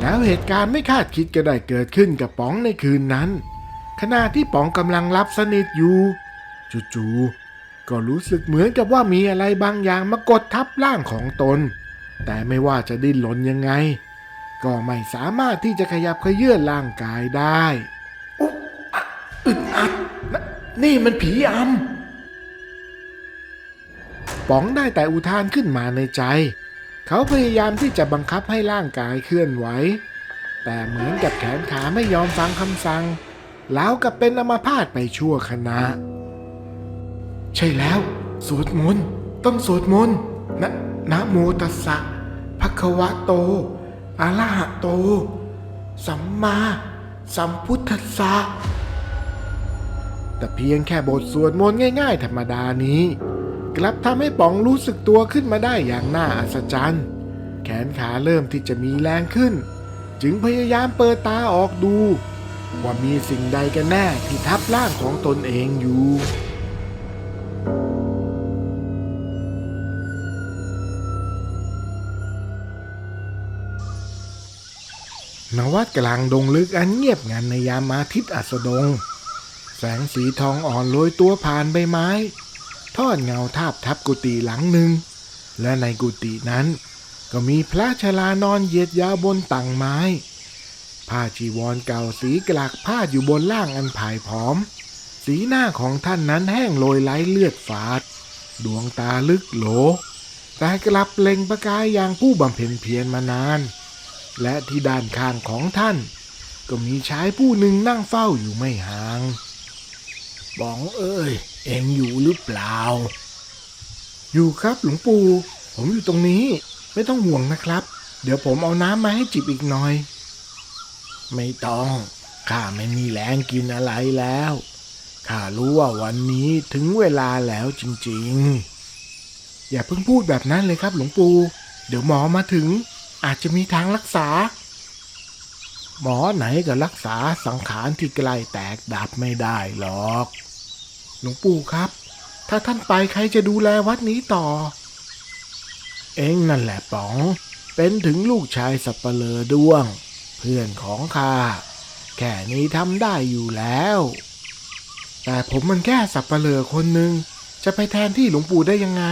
แล้วเหตุการณ์ไม่คาดคิดก็ได้เกิดขึ้นกับป๋องในคืนนั้นขณะที่ป๋องกำลังหลับสนิทอยู่จู่ๆก็รู้สึกเหมือนกับว่ามีอะไรบางอย่างมากดทับร่างของตนแต่ไม่ว่าจะดิ้นรนยังไงก็ไม่สามารถที่จะขยับเขยื้อนร่างกายได้อุ๊บอะอึดอัดนี่มันผีอำป๋องได้แต่อุทานขึ้นมาในใจเขาพยายามที่จะบังคับให้ร่างกายเคลื่อนไหวแต่เหมือนกับแขนขาไม่ยอมฟังคำสั่งแล้วกับเป็นอัมพาตไปชั่วขณะใช่แล้วสวดมนต์ต้องสวดมนต์นะโมตัสสะภะคะวะโตอะระหะโตสัมมาสัมพุทธัสสะแต่เพียงแค่บทสวดมนต์ง่ายๆธรรมดานี้กลับทำให้ป๋องรู้สึกตัวขึ้นมาได้อย่างน่าอัศจรรย์แขนขาเริ่มที่จะมีแรงขึ้นจึงพยายามเปิดตาออกดูว่ามีสิ่งใดกันแน่ที่ทับร่างของตนเองอยู่ณ วัดกลางดงลึกอันเงียบงันในยามอาทิตย์อัสดงแสงสีทองอ่อนโรยตัวผ่านใบไม้ทอดเงาทาบทับกุฏิหลังหนึ่งและในกุฏินั้นก็มีพระชรานอนเหยียดยาวบนตั่งไม้ผ้าจีวรเก่าสีกลักพาดอยู่บนล่างอันผายผอมสีหน้าของท่านนั้นแห้งโรยไหลเลือดฝาดดวงตาลึกโหลแต่กลับเล็งประกายอย่างผู้บำเพ็ญเพียรมานานและที่ด้านข้างของท่านก็มีชายผู้หนึ่งนั่งเฝ้าอยู่ไม่ห่างป๋องเอ้ยเอ็งอยู่หรือเปล่าอยู่ครับหลวงปู่ผมอยู่ตรงนี้ไม่ต้องห่วงนะครับเดี๋ยวผมเอาน้ำมาให้จิบอีกหน่อยไม่ต้องข้าไม่มีแรงกินอะไรแล้วข้ารู้ว่าวันนี้ถึงเวลาแล้วจริงๆอย่าเพิ่งพูดแบบนั้นเลยครับหลวงปู่เดี๋ยวหมอมาถึงอาจจะมีทางรักษาหมอไหนก็รักษาสังขารที่ใกล้แตกดับไม่ได้หรอกหลวงปู่ครับถ้าท่านไปใครจะดูแลวัดนี้ต่อเอ็งนั่นแหละป๋องเป็นถึงลูกชายสัปเหร่อด้วงเพื่อนของข้าแค่นี้ทำได้อยู่แล้วแต่ผมมันแค่สัปเหร่อคนหนึ่งจะไปแทนที่หลวงปู่ได้ยังไง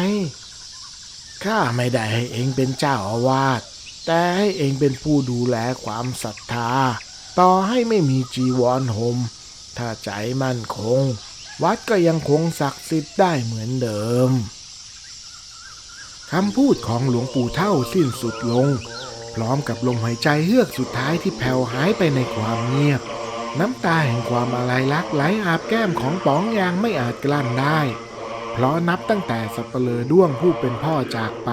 ข้าไม่ได้ให้เอ็งเป็นเจ้าอาวาสแต่ให้เองเป็นผู้ดูแลความศรัทธาต่อให้ไม่มีจีวรห่มถ้าใจมั่นคงวัดก็ยังคงศักดิ์สิทธิ์ได้เหมือนเดิมคำพูดของหลวงปู่เฒ่าสิ้นสุดลงพร้อมกับลมหายใจเฮือกสุดท้ายที่แผ่วหายไปในความเงียบน้ำตาแห่งความอาลัยรักไหลอาบแก้มของป๋องอย่างไม่อาจกลั้นได้เพราะนับตั้งแต่สัปเหร่อด้วงผู้เป็นพ่อจากไป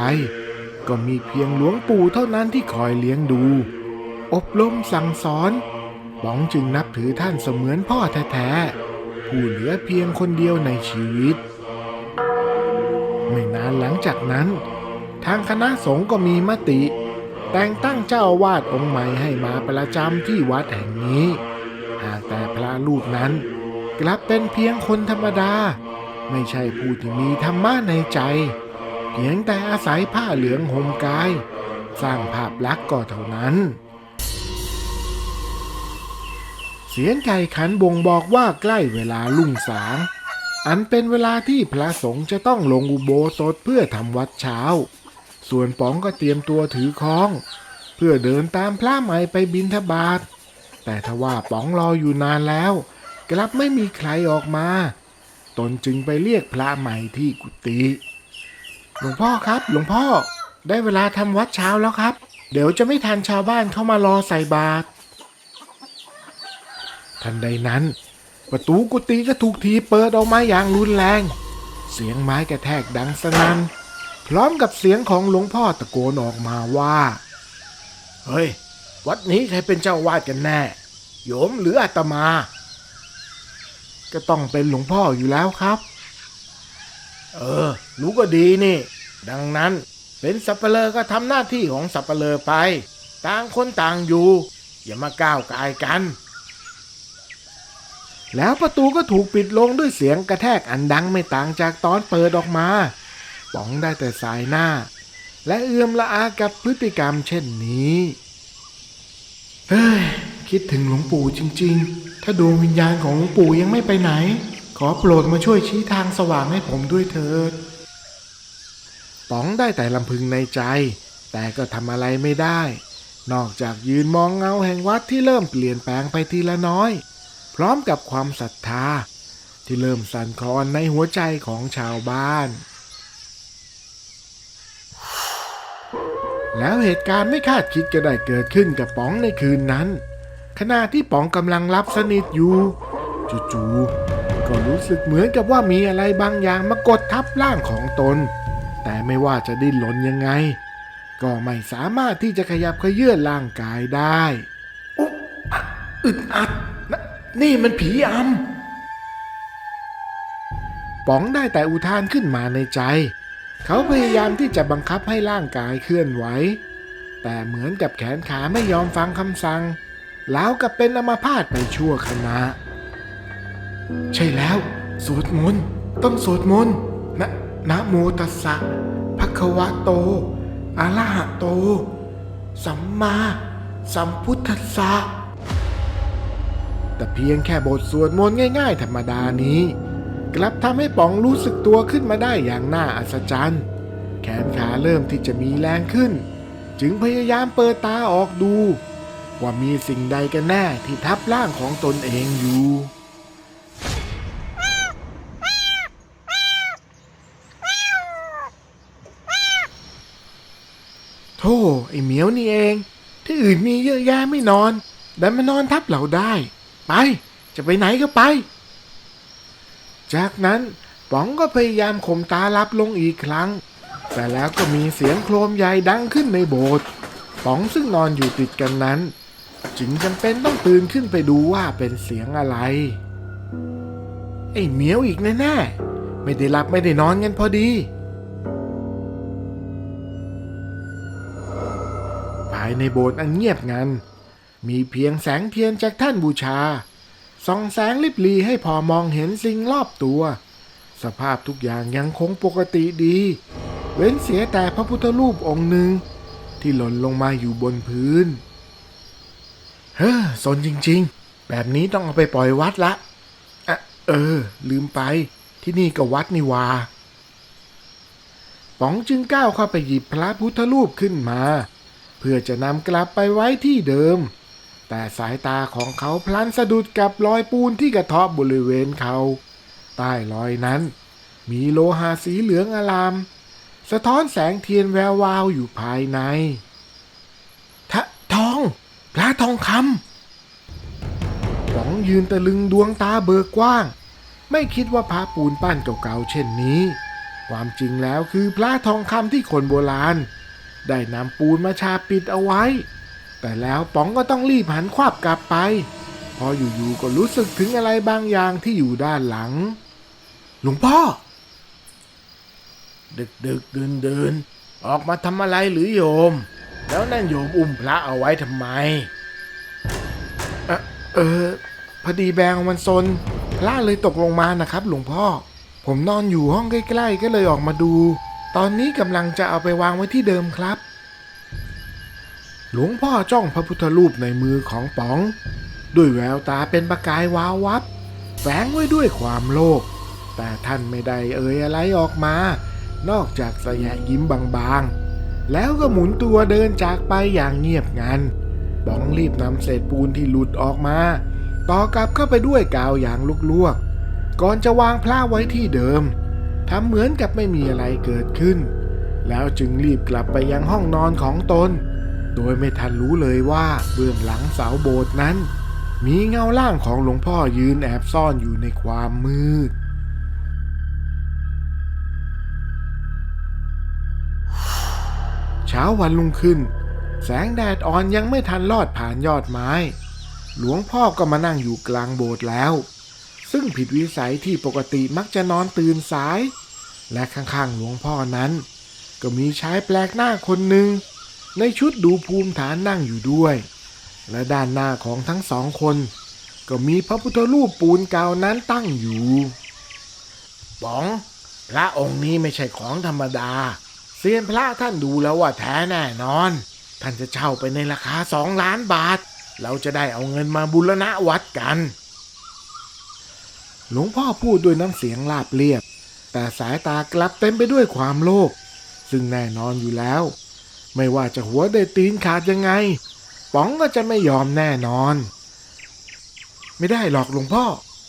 ก็มีเพียงหลวงปู่เท่านั้นที่คอยเลี้ยงดูอบรมสั่งสอนป๋องจึงนับถือท่านเสมือนพ่อแท้ๆผู้เหลือเพียงคนเดียวในชีวิตไม่นานหลังจากนั้นทางคณะสงฆ์ก็มีมติแต่งตั้งเจ้าอาวาสองค์ใหม่ให้มาประจำที่วัดแห่งนี้หากแต่พระรูปนั้นกลับเป็นเพียงคนธรรมดาไม่ใช่ผู้ที่มีธรรมะในใจเพียงแต่อาศัยผ้าเหลืองห่มกายสร้างภาพลักษณ์ก็เท่านั้นเสียงไก่ขันบ่งบอกว่าใกล้เวลารุ่งสางอันเป็นเวลาที่พระสงฆ์จะต้องลงอุโบสถเพื่อทำวัดเช้าส่วนป๋องก็เตรียมตัวถือค้องเพื่อเดินตามพระใหม่ไปบิณฑบาตแต่ทว่าป๋องรออยู่นานแล้วกลับไม่มีใครออกมาตนจึงไปเรียกพระใหม่ที่กุฏิหลวงพ่อครับหลวงพ่อได้เวลาทำวัดเช้าแล้วครับเดี๋ยวจะไม่ทันชาวบ้านเข้ามารอใส่บาตรทันใดนั้นประตูกุฏิก็ถูกทีเปิดออกมาอย่างรุนแรงเสียงไม้กระแทกดังสนั่นพร้อมกับเสียงของหลวงพ่อตะโกนออกมาว่าเฮ้ยวัดนี้ใครเป็นเจ้าวาดกันแน่โยมหรืออาตมาก็ต้องเป็นหลวงพ่ออยู่แล้วครับรู้ก็ดีนี่ดังนั้นเป็นสัปเหร่อก็ทำหน้าที่ของสัปเหร่อไปต่างคนต่างอยู่อย่ามาก้าวก่ายกันแล้วประตูก็ถูกปิดลงด้วยเสียงกระแทกอันดังไม่ต่างจากตอนเปิดออกมาป๋องได้แต่สายหน้าและเอื้อมละอากับพฤติกรรมเช่นนี้ คิดถึงหลวงปู่จริงๆถ้าดวงวิญญาณของหลวงปู่ยังไม่ไปไหนขอโปรดมาช่วยชี้ทางสว่างให้ผมด้วยเถิดป๋องได้แต่ลำพึงในใจแต่ก็ทำอะไรไม่ได้นอกจากยืนมองเงาแห่งวัดที่เริ่มเปลี่ยนแปลงไปทีละน้อยพร้อมกับความศรัทธาที่เริ่มสั่นคลอนในหัวใจของชาวบ้านแล้วเหตุการณ์ไม่คาดคิดก็ได้เกิดขึ้นกับป๋องในคืนนั้นขณะที่ป๋องกำลังหลับสนิทอยู่จู่ๆก็รู้สึกเหมือนกับว่ามีอะไรบางอย่างมากดทับร่างของตนแต่ไม่ว่าจะดิ้นรนยังไงก็ไม่สามารถที่จะขยับเขยื้อนร่างกายได้อุ๊บอึดอัดนี่มันผีอำป๋องได้แต่อุทานขึ้นมาในใจเขาพยายามที่จะบังคับให้ร่างกายเคลื่อนไหวแต่เหมือนกับแขนขาไม่ยอมฟังคำสั่งแล้วกับเป็นอัมพาตไปชั่วขณะใช่แล้วสวดมนต์ต้องสวดมนต์นะโมตัสสะภะคะวะโตอะระหะโตสัมมาสัมพุทธัสสะแต่เพียงแค่บทสวดมนต์ง่ายๆธรรมดานี้กลับทำให้ป๋องรู้สึกตัวขึ้นมาได้อย่างน่าอัศจรรย์แขนขาเริ่มที่จะมีแรงขึ้นจึงพยายามเปิดตาออกดูว่ามีสิ่งใดกันแน่ที่ทับร่างของตนเองอยู่โธ่ไอ้เหมียวนี่เองที่อื่นมีเยอะแยะไม่นอนแต่มานอนทับเราได้ไปจะไปไหนก็ไปจากนั้นป๋องก็พยายามข่มตาลับลงอีกครั้งแต่แล้วก็มีเสียงโครมใหญ่ดังขึ้นในโบสถ์ป๋องซึ่งนอนอยู่ติดกันนั้นจึงจำเป็นต้องตื่นขึ้นไปดูว่าเป็นเสียงอะไรไอ้เหมียวอีกแน่ๆไม่ได้หลับไม่ได้นอนกันพอดีภายในโบสถ์อันเงียบงันมีเพียงแสงเทียนจากท่านบูชาส่องแสงลิบลีให้พอมองเห็นสิ่งรอบตัวสภาพทุกอย่างยังคงปกติดีเว้นเสียแต่พระพุทธรูปองค์หนึ่งที่หล่นลงมาอยู่บนพื้นสนจริงๆแบบนี้ต้องเอาไปปล่อยวัดละลืมไปที่นี่ก็วัดนี่วาป๋องจึงก้าวเข้าไปหยิบพระพุทธรูปขึ้นมาเพื่อจะนำกลับไปไว้ที่เดิมแต่สายตาของเขาพลันสะดุดกับรอยปูนที่กระเทาะบริเวณเขาใต้รอยนั้นมีโลหะสีเหลืองอลามสะท้อนแสงเทียนแวววาวอยู่ภายในทองพระทองคำป๋องยืนตะลึงดวงตาเบิกกว้างไม่คิดว่าพระปูนปั้นเก่าๆเช่นนี้ความจริงแล้วคือพระทองคำที่คนโบราณได้นำปูนมาฉาบปิดเอาไว้แต่แล้วป๋องก็ต้องรีบหันขวับกลับไปพออยู่ๆก็รู้สึกถึงอะไรบางอย่างที่อยู่ด้านหลังหลวงพ่อดึกเดินออกมาทำอะไรหรือโยมแล้วนั่นโยมอุ้มพระเอาไว้ทำไมพอดีแบงมันซนพระเลยตกลงมานะครับหลวงพ่อผมนอนอยู่ห้องใกล้ๆก็เลยออกมาดูตอนนี้กำลังจะเอาไปวางไว้ที่เดิมครับหลวงพ่อจ้องพระพุทธรูปในมือของป๋องด้วยแววตาเป็นประกายวาววับแฝงไว้ด้วยความโลภแต่ท่านไม่ได้อะไรออกมานอกจากสยะยิ้มบางๆแล้วก็หมุนตัวเดินจากไปอย่างเงียบงันป๋องรีบนำเศษปูนที่หลุดออกมาต่อกลับเข้าไปด้วยกาวอย่างลวกๆก่อนจะวางพระไว้ที่เดิมทำเหมือนกับไม่มีอะไรเกิดขึ้นแล้วจึงรีบกลับไปยังห้องนอนของตนโดยไม่ทันรู้เลยว่าเบื้องหลังเสาโบสถ์นั้นมีเงาร่างของหลวงพ่อยืนแอบซ่อนอยู่ในความมืดเช้าวันรุ่งขึ้นแสงแดดอ่อนยังไม่ทันลอดผ่านยอดไม้หลวงพ่อก็มานั่งอยู่กลางโบสถ์แล้วซึ่งผิดวิสัยที่ปกติมักจะนอนตื่นสายและข้างๆหลวงพ่อนั้นก็มีชายแปลกหน้าคนหนึ่งในชุดดูภูมิฐานนั่งอยู่ด้วยและด้านหน้าของทั้งสองคนก็มีพระพุทธรูปปูนเก่านั้นตั้งอยู่ป๋องพระองค์นี้ไม่ใช่ของธรรมดาเซียนพระท่านดูแล้วว่าแท้แน่นอนท่านจะเช่าไปในราคา2 ล้านบาท เราจะได้เอาเงินมาบูรณะวัดกันหลวงพ่อพูดด้วยน้ำเสียงราบเรียบแต่สายตากลับเต็มไปด้วยความโลภซึ่งแน่นอนอยู่แล้วไม่ว่าจะหัวได้ตีนขาดยังไงป๋องก็จะไม่ยอมแน่นอนไม่ได้หรอกหลวงพ่อ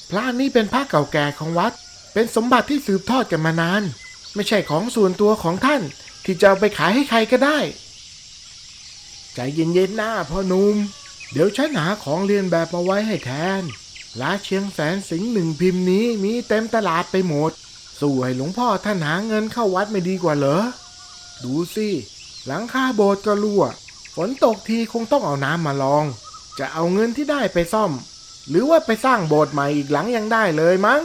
พระนี้เป็นพระเก่าแก่ของวัดเป็นสมบัติที่สืบทอดกันมานานไม่ใช่ของส่วนตัวของท่านที่จะเอาไปขายให้ใครก็ได้ใจเย็นๆนะพ่อหนุ่มเดี๋ยวฉันหาของเรียนแบบมาไว้ให้แทนล้าเชียงแสนสิงห์หนึ่งพิมพ์นี้มีเต็มตลาดไปหมดสู้ให้หลวงพ่อท่านหาเงินเข้าวัดไม่ดีกว่าเหรอดูสิหลังคาโบสถ์ก็รั่วฝนตกทีคงต้องเอาน้ำมาลองจะเอาเงินที่ได้ไปซ่อมหรือว่าไปสร้างโบสถ์ใหม่อีกหลังยังได้เลยมั้ง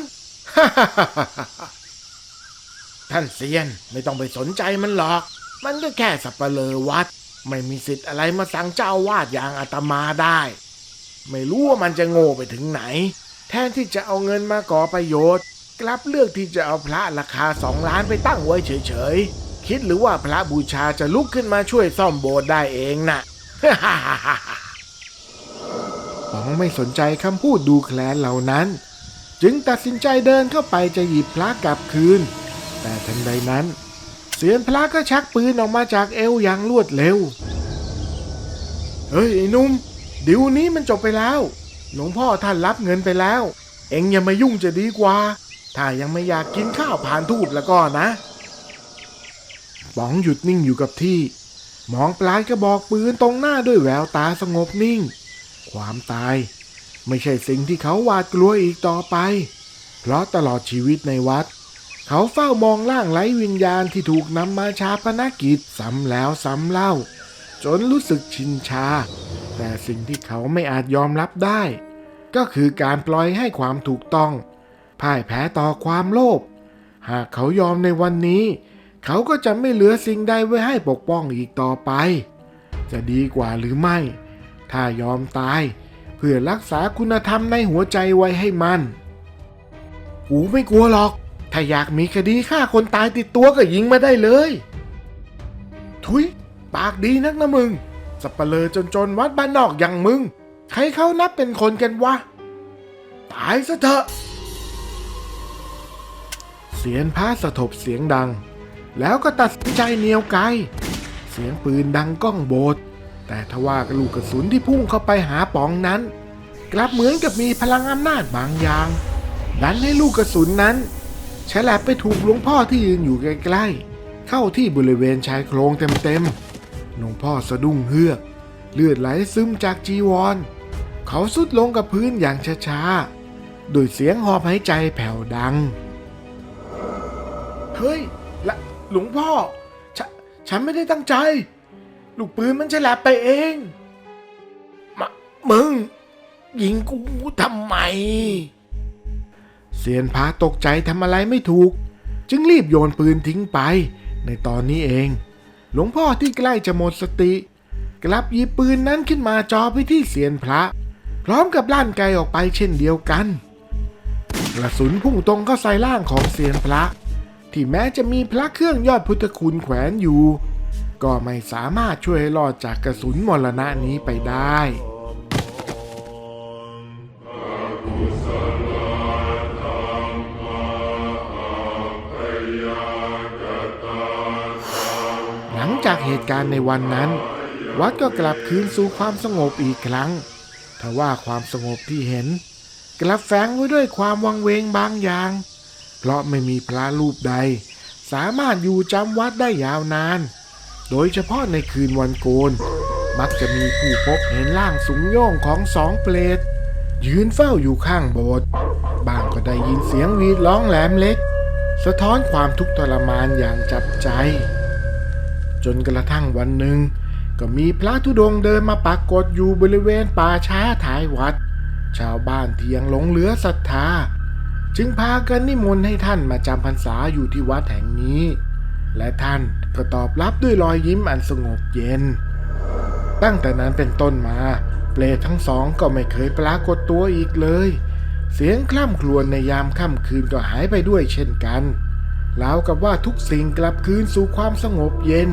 ท่านเซียนไม่ต้องไปสนใจมันหรอกมันก็แค่สัปเหร่อวัดไม่มีสิทธิ์อะไรมาสั่งเจ้าอาวาสอย่างอาตมาได้ไม่รู้ว่ามันจะโง่ไปถึงไหนแทนที่จะเอาเงินมาก่อประโยชน์กลับเลือกที่จะเอาพระราคา2 ล้านไปตั้งไว้เฉยๆคิดหรือว่าพระบูชาจะลุกขึ้นมาช่วยซ่อมโบสถ์ได้เองนะ ป๋องไม่สนใจคำพูดดูแคลนเหล่านั้นจึงตัดสินใจเดินเข้าไปจะหยิบพระกลับคืนแต่ทันใดนั้นเสียนพระก็ชักปืนออกมาจากเอวอย่างรวดเร็วเฮ้ยไอ้หนุ่มดิวนี้มันจบไปแล้วหลวงพ่อท่านรับเงินไปแล้วเอ็งอย่ามายุ่งจะดีกว่าถ้ายังไม่อยากกินข้าวผ่านทูบแล้วก็นะป๋องหยุดนิ่งอยู่กับที่มองปลายกระบอกปืนตรงหน้าด้วยแววตาสงบนิ่งความตายไม่ใช่สิ่งที่เขาหวาดกลัวอีกต่อไปเพราะตลอดชีวิตในวัดเขาเฝ้ามองร่างไร้วิญญาณที่ถูกนำมาฌาปนกิจซ้ำแล้วซ้ำเล่าจนรู้สึกชินชาแต่สิ่งที่เขาไม่อาจยอมรับได้ก็คือการปล่อยให้ความถูกต้องพ่ายแพ้ต่อความโลภหากเขายอมในวันนี้เขาก็จะไม่เหลือสิ่งใดไว้ให้ปกป้องอีกต่อไปจะดีกว่าหรือไม่ถ้ายอมตายเพื่อรักษาคุณธรรมในหัวใจไว้ให้มันกูไม่กลัวหรอกถ้าอยากมีคดีฆ่าคนตายติดตัวก็ยิงมาได้เลยทุยปากดีนักนะมึงสัปเหร่อจนวัดบ้านนอกอย่างมึงใครเขานับเป็นคนกันวะตายซะเถอะเสียนพระสะทบเสียงดังแล้วก็ตัดสินใจเหนี่ยวไกเสียงปืนดังก้องโบสถ์แต่ทว่าลูกกระสุนที่พุ่งเข้าไปหาป๋องนั้นกลับเหมือนกับมีพลังอำนาจบางอย่างดันให้ลูกกระสุนนั้นฉลับไปถูกหลวงพ่อที่ยืนอยู่ใกล้ๆเข้าที่บริเวณชายโครงเต็มๆหลวงพ่อสะดุ้งเฮือกเลือดไหลซึมจากจีวรเขาสุดลงกับพื้นอย่างช้าๆโดยเสียงหอบหายใจแผ่วดังเฮ้ยละหลวงพ่อฉันไม่ได้ตั้งใจลูกปืนมันฉลับไปเองมึงยิงกูทำไมเซียนพระตกใจทำอะไรไม่ถูกจึงรีบโยนปืนทิ้งไปในตอนนี้เองหลวงพ่อที่ใกล้จะหมดสติกลับหยิบปืนนั้นขึ้นมาจ่อไปที่เซียนพระพร้อมกับลั่นไกออกไปเช่นเดียวกันกระสุนพุ่งตรงเข้าใส่ร่างของเซียนพระที่แม้จะมีพระเครื่องยอดพุทธคุณแขวนอยู่ก็ไม่สามารถช่วยให้รอดจากกระสุนมรณะนี้ไปได้หลังจากเหตุการณ์ในวันนั้นวัดก็กลับคืนสู่ความสงบอีกครั้งทว่าความสงบที่เห็นกลับแฝงไว้ด้วยความวังเวงบางอย่างเพราะไม่มีพระรูปใดสามารถอยู่จำวัดได้ยาวนานโดยเฉพาะในคืนวันโกนมักจะมีผู้พบเห็นร่างสูงโย่งของ2 เปรตยืนเฝ้าอยู่ข้างโบสถ์บางก็ได้ยินเสียงหวีดร้องแหลมเล็กสะท้อนความทุกข์ทรมานอย่างจับใจจนกระทั่งวันหนึ่งก็มีพระธุดงค์เดินมาปรากฏอยู่บริเวณป่าช้าท้ายวัดชาวบ้านที่ยังหลงเหลือศรัทธาจึงพากันนิมนต์ให้ท่านมาจำพรรษาอยู่ที่วัดแห่งนี้และท่านก็ตอบรับด้วยรอยยิ้มอันสงบเย็นตั้งแต่นั้นเป็นต้นมาเปรตทั้งสองก็ไม่เคยปรากฏตัวอีกเลยเสียงคร่ำครวญในยามค่ำคืนก็หายไปด้วยเช่นกันราวกับว่าทุกสิ่งกลับคืนสู่ความสงบเย็น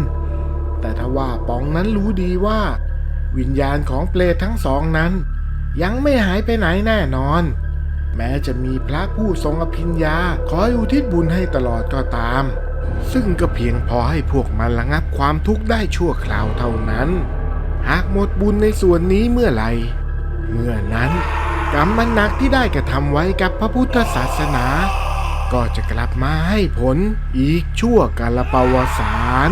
แต่ทว่าป๋องนั้นรู้ดีว่า วิญญาณของเปรตทั้งสองนั้นยังไม่หายไปไหนแน่นอน แม้จะมีพระผู้ทรงอภิญญาคอยอุทิศบุญให้ตลอดก็ตาม ซึ่งก็เพียงพอให้พวกมันระงับความทุกข์ได้ชั่วคราวเท่านั้น หากหมดบุญในส่วนนี้เมื่อไหร่เมื่อนั้นกรรมมันหนักที่ได้กระทำไว้กับพระพุทธศาสนา ก็จะกลับมาให้ผลอีกชั่วกาลปวสาน